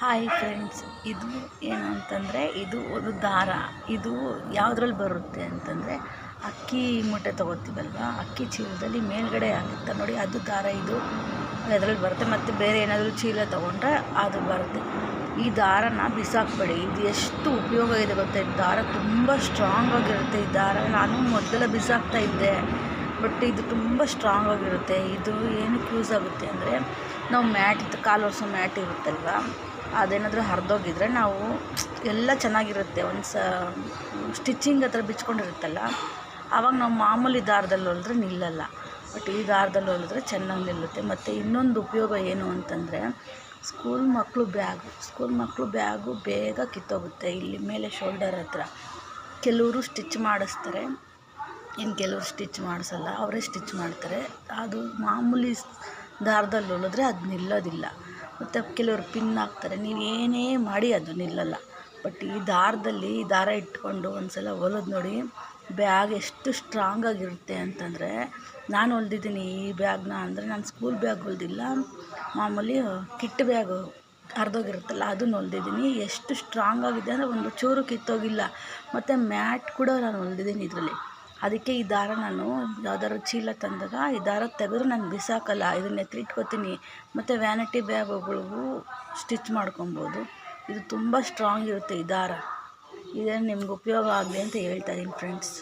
Hi friends, ಇದು ಏನು ಅಂತಂದರೆ ಇದು ಒಂದು ದಾರ. ಇದು ಯಾವುದ್ರಲ್ಲಿ ಬರುತ್ತೆ ಅಂತಂದರೆ ಅಕ್ಕಿ ಮೂಟೆ ತೊಗೋತೀವಲ್ವ, ಅಕ್ಕಿ ಚೀಲದಲ್ಲಿ ಮೇಲ್ಗಡೆ ಆಗುತ್ತೆ ನೋಡಿ, ಅದು ದಾರ. ಇದು ಅದರಲ್ಲಿ ಬರುತ್ತೆ. ಮತ್ತು ಬೇರೆ ಏನಾದರೂ ಚೀಲ ತೊಗೊಂಡ್ರೆ ಅದು ಬರುತ್ತೆ. ಈ ದಾರನ ಬಿಸಾಕಬೇಡಿ. ಇದು ಎಷ್ಟು ಉಪಯೋಗ ಇದೆ ಗೊತ್ತಾ. ಈ ದಾರ ತುಂಬ ಸ್ಟ್ರಾಂಗ್ ಆಗಿರುತ್ತೆ. ಈ ದಾರ ನಾನು ಮೊದಲೆಲ್ಲ ಬಿಸಾಕ್ತಾ ಇದ್ದೆ, ಬಟ್ ಇದು ತುಂಬ ಸ್ಟ್ರಾಂಗ್ ಆಗಿರುತ್ತೆ. ಇದು ಏನಕ್ಕೆ ಯೂಸ್ ಆಗುತ್ತೆ ಅಂದರೆ, ನಾವು ಕಾಲು ಒರೆಸೋ ಮ್ಯಾಟ್ ಇರುತ್ತಲ್ವ, ಅದೇನಾದರೂ ಹರಿದೋಗಿದ್ರೆ ನಾವು ಎಲ್ಲ ಚೆನ್ನಾಗಿರುತ್ತೆ. ಸ್ಟಿಚಿಂಗ್ ಹತ್ರ ಬಿಚ್ಕೊಂಡಿರುತ್ತಲ್ಲ, ಆವಾಗ ನಾವು ಮಾಮೂಲಿ ದಾರದಲ್ಲಿ ಹೊಲಿದ್ರೆ ನಿಲ್ಲಲ್ಲ. ಬಟ್ ಈ ದಾರದಲ್ಲಿ ಹೊಲಿದ್ರೆ ಚೆನ್ನಾಗಿ ನಿಲ್ಲುತ್ತೆ. ಮತ್ತು ಇನ್ನೊಂದು ಉಪಯೋಗ ಏನು ಅಂತಂದರೆ, ಸ್ಕೂಲ್ ಮಕ್ಕಳು ಬ್ಯಾಗು ಬೇಗ ಕಿತ್ತೋಗುತ್ತೆ. ಇಲ್ಲಿ ಮೇಲೆ ಶೋಲ್ಡರ್ ಹತ್ರ ಕೆಲವರು ಸ್ಟಿಚ್ ಮಾಡಿಸ್ತಾರೆ, ಇನ್ನು ಕೆಲವರು ಸ್ಟಿಚ್ ಮಾಡಿಸಲ್ಲ, ಅವರೇ ಸ್ಟಿಚ್ ಮಾಡ್ತಾರೆ. ಅದು ಮಾಮೂಲಿ ದಾರದಲ್ಲಿ ಹೊಲಿದ್ರೆ ಅದು ನಿಲ್ಲೋದಿಲ್ಲ. ಮತ್ತು ಕೆಲವರು ಪಿನ್ ಹಾಕ್ತಾರೆ, ನೀವು ಏನೇ ಮಾಡಿ ಅದು ನಿಲ್ಲಲ್ಲ. ಬಟ್ ಈ ದಾರ ಇಟ್ಕೊಂಡು ಒಂದು ಸಲ ಹೊಲಿದು ನೋಡಿ, ಬ್ಯಾಗ್ ಎಷ್ಟು ಸ್ಟ್ರಾಂಗಾಗಿರುತ್ತೆ ಅಂತಂದರೆ. ನಾನು ಹೊಲ್ದಿದ್ದೀನಿ ಈ ಬ್ಯಾಗ್ನ. ಅಂದರೆ ನಾನು ಸ್ಕೂಲ್ ಬ್ಯಾಗ್ ಹೊಲ್ದಿಲ್ಲ, ಮಾಮೂಲಿ ಕಿಟ್ ಬ್ಯಾಗು ಹರಿದೋಗಿರುತ್ತಲ್ಲ ಅದನ್ನು ಹೊಲ್ದಿದ್ದೀನಿ. ಎಷ್ಟು ಸ್ಟ್ರಾಂಗ್ ಆಗಿದೆ ಅಂದರೆ ಒಂದು ಚೂರು ಕಿತ್ತೋಗಿಲ್ಲ. ಮತ್ತು ಮ್ಯಾಟ್ ಕೂಡ ನಾನು ಹೊಲ್ದಿದ್ದೀನಿ ಇದರಲ್ಲಿ. ಅದಕ್ಕೆ ಈ ದಾರ ನಾನು ಯಾವ್ದಾದ್ರು ಚೀಲ ತಂದಾಗ ಈ ದಾರ ತೆಗೆದು ನಾನು ಬಿಸಾಕಲ್ಲ, ಇದನ್ನ ಎತ್ತಿಟ್ಕೊತೀನಿ. ಮತ್ತು ವ್ಯಾನಿಟಿ ಬ್ಯಾಗುಗಳಿಗೂ ಸ್ಟಿಚ್ ಮಾಡ್ಕೊಬೋದು. ಇದು ತುಂಬ ಸ್ಟ್ರಾಂಗ್ ಇರುತ್ತೆ ಈ ದಾರ. ಇದೇನು ನಿಮ್ಗೆ ಉಪಯೋಗ ಆಗಲಿ ಅಂತ ಹೇಳ್ತಾಯಿದ್ದೀನಿ ಫ್ರೆಂಡ್ಸ್.